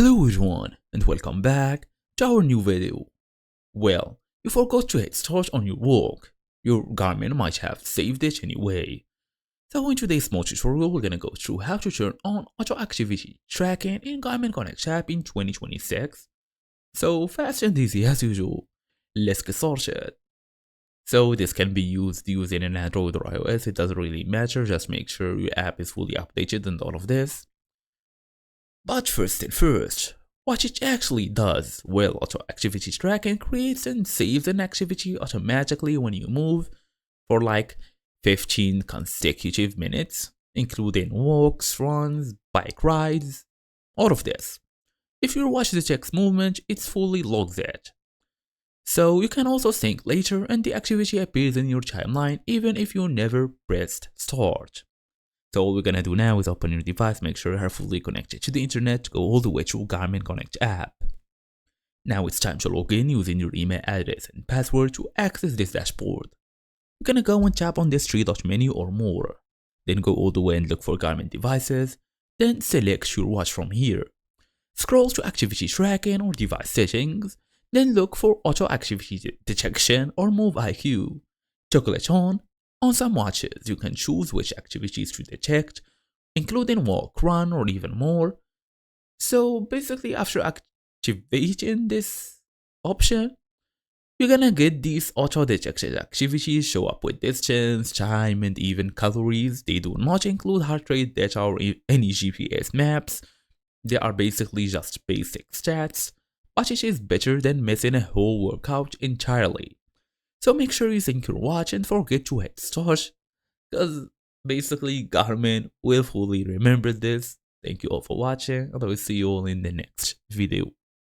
Hello everyone and welcome back to our new video. Well, you forgot to hit start on your work. Your Garmin might have saved it anyway. So in today's small tutorial, we're gonna go through how to turn on auto activity tracking in Garmin Connect app in 2026. So fast and easy as usual. Let's get started. So this can be used using an Android or iOS, it doesn't really matter, just make sure your app is fully updated and all of this. But first and first, what it actually does, well, auto activity tracking creates and saves an activity automatically when you move for like 15 consecutive minutes, including walks, runs, bike rides, all of this. If your watch detects movement, it fully logs it. So you can also sync later and the activity appears in your timeline even if you never pressed start. So all we're gonna do now is open your device, make sure you're fully connected to the internet, go all the way to Garmin Connect app. Now it's time to log in using your email address and password to access this dashboard. You're gonna go and tap on this three dot menu or more. Then go all the way and look for Garmin devices, then select your watch from here. Scroll to activity tracking or device settings, then look for auto activity detection or move IQ. Toggle it on. On some watches, you can choose which activities to detect, including walk, run, or even more. So basically, after activating this option, you're gonna get these auto-detected activities show up with distance, time, and even calories. They do not include heart rate data or any GPS maps. They are basically just basic stats, but it is better than missing a whole workout entirely. So make sure you sync your watch and forget to hit start, because basically Garmin will fully remember this. Thank you all for watching and I will see you all in the next video.